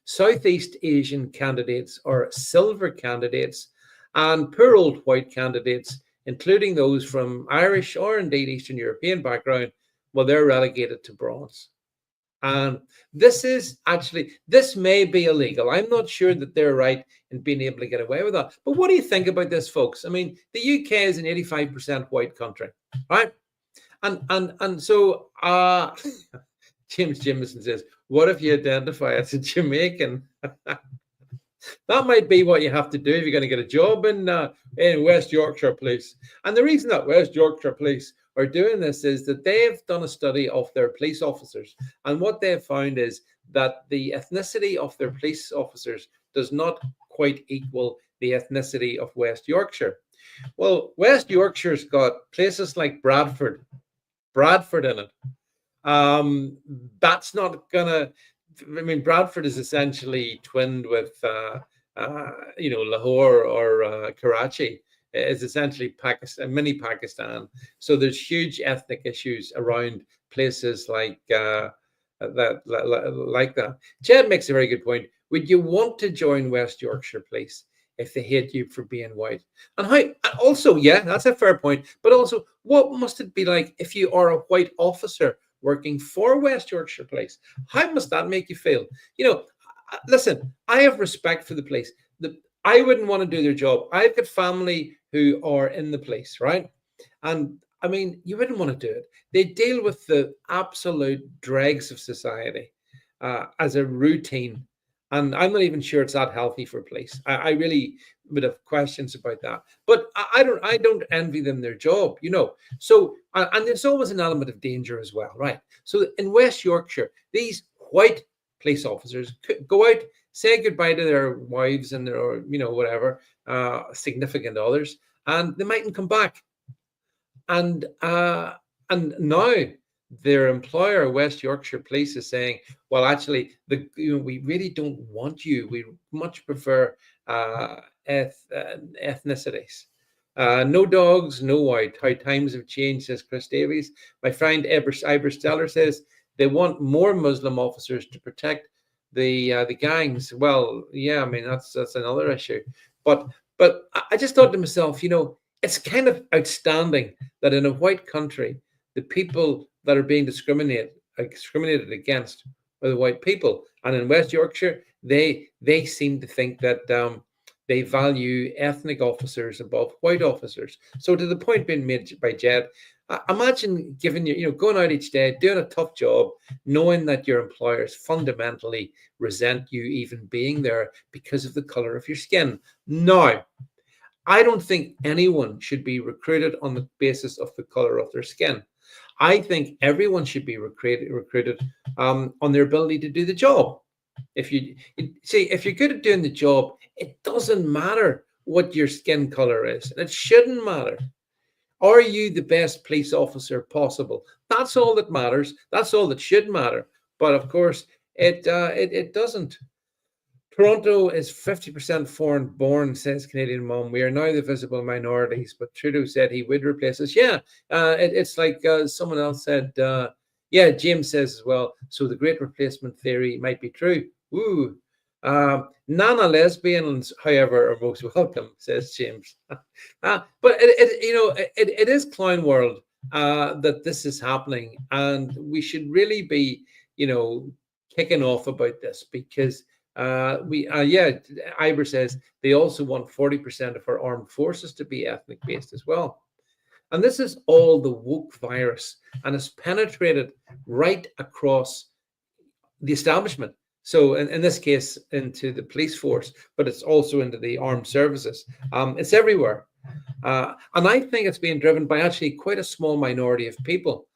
A: Southeast Asian candidates are silver candidates, and poor old white candidates, including those from Irish or indeed Eastern European background, well, they're relegated to bronze. And this may be illegal. I'm not sure that they're right in being able to get away with that. But what do you think about this, folks? I mean, the UK is an 85% white country, right? And so James Jimison says, what if you identify as a Jamaican? That might be what you have to do if you're going to get a job in West Yorkshire Police. And the reason that West Yorkshire Police are doing this is that they've done a study of their police officers. And what they've found is that the ethnicity of their police officers does not quite equal the ethnicity of West Yorkshire. Well, West Yorkshire's got places like Bradford in it. That's not gonna. I mean, Bradford is essentially twinned with, Lahore or Karachi. It's essentially Pakistan, mini Pakistan. So there's huge ethnic issues around places like that. Jed makes a very good point. Would you want to join West Yorkshire Police if they hate you for being white? And how? Also, yeah, that's a fair point. But also, what must it be like if you are a white officer working for West Yorkshire Police? How must that make you feel? Listen, I have respect for the police. I wouldn't want to do their job. I've got family who are in the police, right? And I mean, you wouldn't want to do it. They deal with the absolute dregs of society as a routine. And I'm not even sure it's that healthy for police. I really would have questions about that. But I don't envy them their job, So, and there's always an element of danger as well, right? So in West Yorkshire, these white police officers go out, say goodbye to their wives and their, whatever, significant others, and they mightn't come back. And now their employer, West Yorkshire Police, is saying, well, actually, we really don't want you. We much prefer ethnicities. No dogs, no white. How times have changed, says Chris Davies. My friend Ibra Steller says they want more Muslim officers to protect the gangs. Well, yeah, I mean that's another issue. But I just thought to myself, it's kind of outstanding that in a white country, the people that are being discriminated against are the white people. And in West Yorkshire, they seem to think that they value ethnic officers above white officers. So to the point being made by Jed, imagine giving going out each day, doing a tough job, knowing that your employers fundamentally resent you even being there because of the color of your skin. Now, I don't think anyone should be recruited on the basis of the color of their skin. I think everyone should be recruited on their ability to do the job. If you're good at doing the job, it doesn't matter what your skin color is, and it shouldn't matter. Are you the best police officer possible? That's all that matters. That's all that should matter. But of course, it doesn't. Toronto is 50% foreign born, says Canadian Mom. We are now the visible minorities, but Trudeau said he would replace us. Yeah, it's like someone else said, yeah, James says as well. So the great replacement theory might be true. Ooh. Nana lesbians, however, are most welcome, says James. But it is clown world that this is happening, and we should really be, kicking off about this because Iber says they also want 40% of our armed forces to be ethnic based as well. And this is all the woke virus, and it's penetrated right across the establishment. So in this case, into the police force, but it's also into the armed services. It's everywhere. And I think it's being driven by actually quite a small minority of people.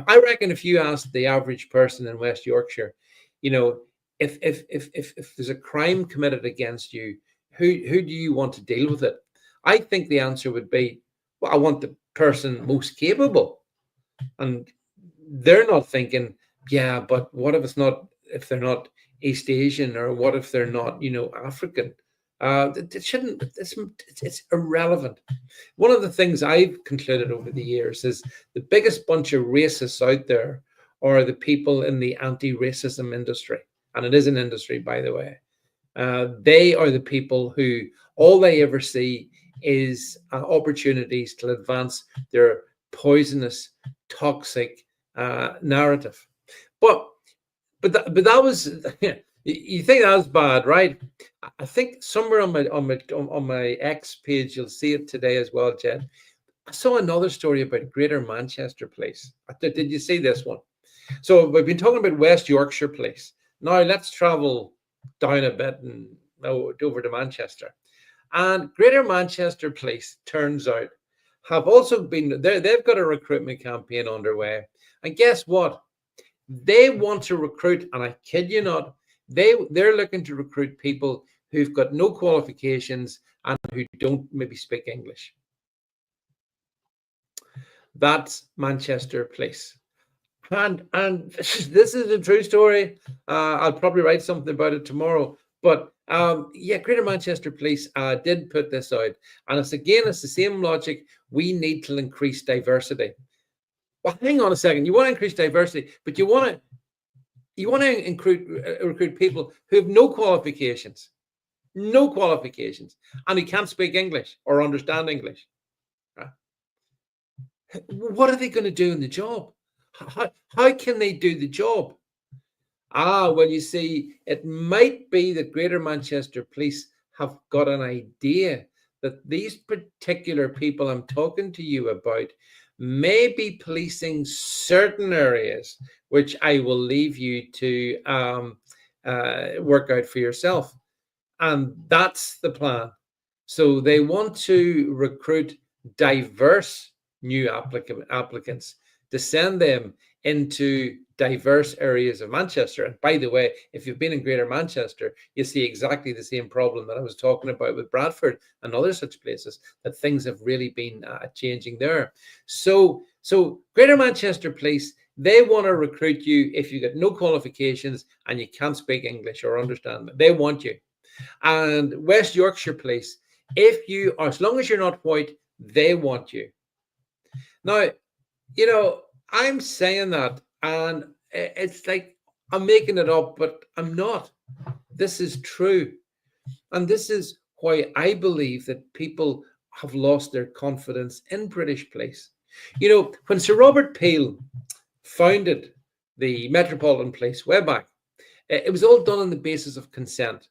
A: I reckon if you ask the average person in West Yorkshire, if there's a crime committed against you, who do you want to deal with it? I think the answer would be, well, I want the person most capable. And they're not thinking, yeah, but what if they're not East Asian, or what if they're not, African? It's irrelevant. One of the things I've concluded over the years is the biggest bunch of racists out there are the people in the anti-racism industry. And it is an industry, by the way. They are the people who all they ever see is opportunities to advance their poisonous, toxic narrative. But that was you think that was bad, right? I think somewhere on my X page you'll see it today as well, Jed. I saw another story about Greater Manchester Police. Did you see this one? So we've been talking about West Yorkshire Police. Now let's travel down a bit and over to Manchester. And Greater Manchester Police, turns out, have also been there. They've got a recruitment campaign underway. And guess what? They want to recruit, and I kid you not, they're looking to recruit people who've got no qualifications and who don't maybe speak English. That's Manchester Police. And this is a true story. I'll probably write something about it tomorrow. But Greater Manchester Police did put this out. And it's the same logic. We need to increase diversity. Well, hang on a second. You want to increase diversity, but you want to recruit people who have no qualifications, and who can't speak English or understand English. Right? What are they going to do in the job? How can they do the job? Well, you see, it might be that Greater Manchester Police have got an idea that these particular people I'm talking to you about may be policing certain areas, which I will leave you to work out for yourself. And that's the plan. So they want to recruit diverse new applicants to send them into diverse areas of Manchester. And by the way, if you've been in Greater Manchester, you see exactly the same problem that I was talking about with Bradford and other such places, that things have really been changing there. So Greater Manchester Police, they want to recruit you if you get no qualifications and you can't speak English or understand them. They want you. And West Yorkshire Police, as long as you're not white, they want you. Now, I'm saying that, and it's like I'm making it up, but I'm not. This is true. And this is why I believe that people have lost their confidence in British police. When Sir Robert Peel founded the Metropolitan Police way back, it was all done on the basis of consent.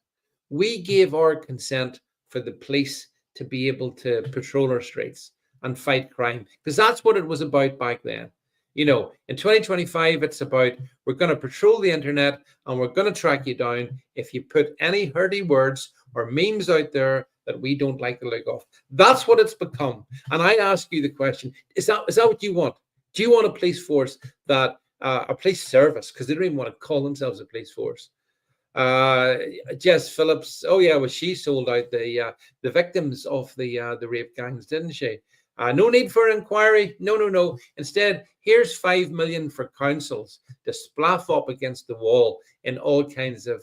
A: We gave our consent for the police to be able to patrol our streets and fight crime, because that's what it was about back then. In 2025, it's about, we're going to patrol the internet and we're going to track you down if you put any hurty words or memes out there that we don't like the look of. That's what it's become. And I ask you the question, is that what you want? Do you want a police force that a police service, because they don't even want to call themselves a police force? Uh, Jess Phillips, oh yeah, well she sold out the victims of the rape gangs, didn't she? No need for inquiry. No, no, no. Instead, here's 5 million for councils to splaff up against the wall in all kinds of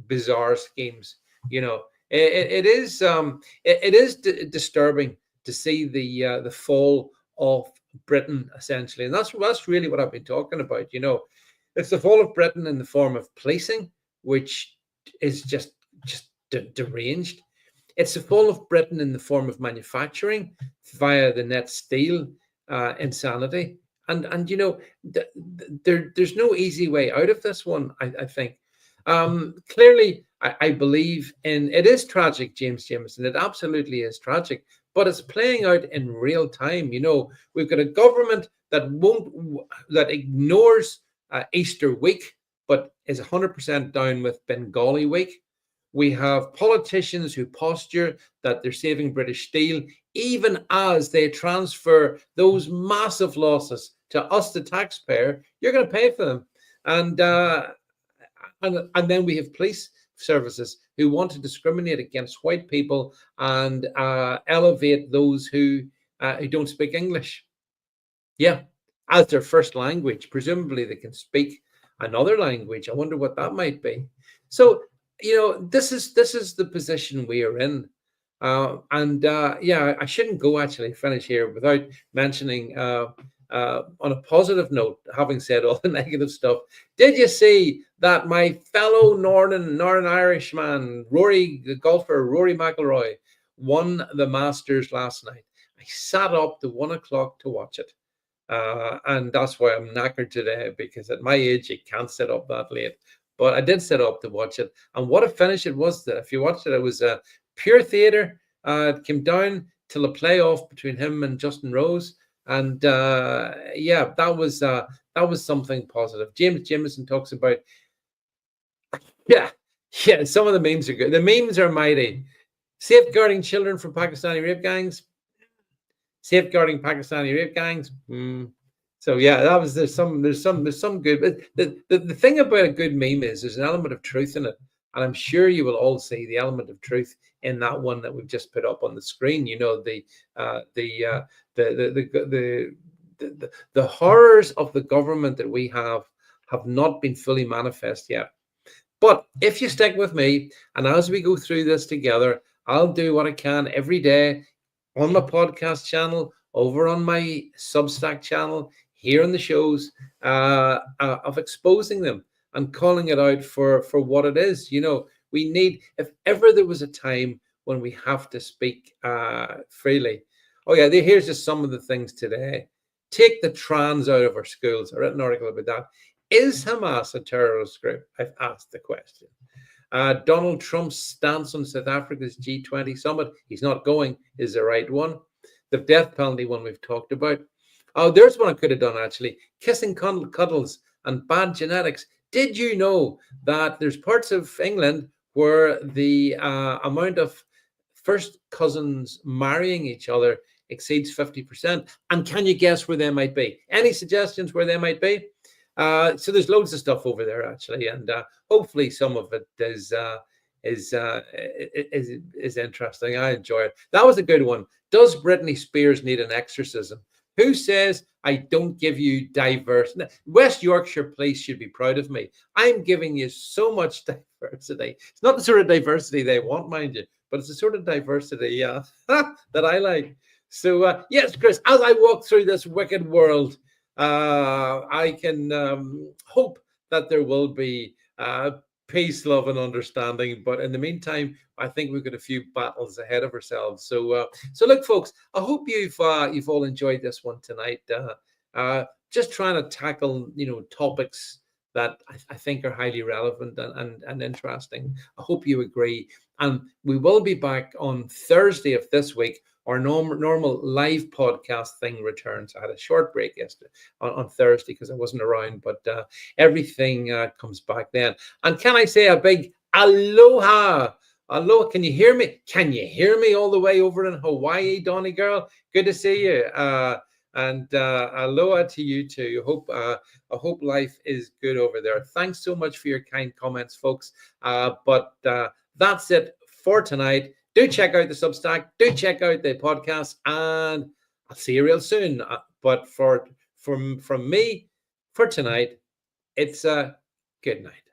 A: bizarre schemes. You know, it is disturbing to see the fall of Britain essentially, and that's really what I've been talking about. You know, it's the fall of Britain in the form of policing, which is just deranged. It's the fall of Britain in the form of manufacturing via the net steel insanity. And you know, there's no easy way out of this one, I think. Clearly, I believe in it is tragic, James Jameson. It absolutely is tragic, but it's playing out in real time. You know, we've got a government that ignores Easter week, but is 100% down with Bengali week. We have politicians who posture that they're saving British steel, even as they transfer those massive losses to us, the taxpayer. You're going to pay for them, and and then we have police services who want to discriminate against white people and elevate those who don't speak English. Yeah, as their first language. Presumably, they can speak another language. I wonder what that might be. So, you know, this is the position we are in. And yeah, I shouldn't go actually finish here without mentioning, on a positive note, having said all the negative stuff. Did you see that my fellow Northern Irishman, Rory, the golfer Rory McIlroy, won the Masters last night? I sat up to 1 o'clock to watch it. And that's why I'm knackered today, because at my age, you can't sit up that late. But I did sit up to watch it. And what a finish it was. That if you watched it, it was pure theatre. It came down till the playoff between him and Justin Rose. And yeah, that was something positive. James Jameson talks about, yeah, yeah, some of the memes are good. The memes are mighty. Safeguarding children from Pakistani rape gangs. Safeguarding Pakistani rape gangs. So yeah, that was there's some good. But the thing about a good meme is there's an element of truth in it, and I'm sure you will all see the element of truth in that one that we've just put up on the screen. You know, the horrors of the government that we have not been fully manifest yet. But if you stick with me, and as we go through this together, I'll do what I can every day on my podcast channel, over on my Substack channel, here on the shows, of exposing them and calling it out for what it is. You know, we need, if ever there was a time when we have to speak freely. Oh yeah, here's just some of the things today. Take the trans out of our schools. I read an article about that. Is Hamas a terrorist group? I've asked the question. Donald Trump's stance on South Africa's G20 summit, he's not going, is the right one. The death penalty one we've talked about. Oh, there's one I could have done actually. Kissing cuddles and bad genetics. Did you know that there's parts of England where the amount of first cousins marrying each other exceeds 50%? And can you guess where they might be? Any suggestions where they might be? So there's loads of stuff over there actually, and hopefully some of it is interesting. I enjoy it. That was a good one. Does Britney Spears need an exorcism? Who says I don't give you diverse? West Yorkshire Police should be proud of me. I'm giving you so much diversity. It's not the sort of diversity they want, mind you, but it's the sort of diversity that I like. So yes, Chris, as I walk through this wicked world, I can hope that there will be peace, love, and understanding. But in the meantime, I think we've got a few battles ahead of ourselves. So, so look, folks, I hope you've all enjoyed this one tonight. Just trying to tackle, you know, topics that I think are highly relevant and interesting. I hope you agree. And we will be back on Thursday of this week. Our normal live podcast thing returns. I had a short break yesterday on Thursday because I wasn't around, but everything comes back then. And can I say a big aloha? Aloha, can you hear me? Can you hear me all the way over in Hawaii, Donny girl? Good to see you. And aloha to you too. I hope life is good over there. Thanks so much for your kind comments, folks. But that's it for tonight. Do check out the Substack. Do check out the podcast, and I'll see you real soon. But from me for tonight, it's a good night.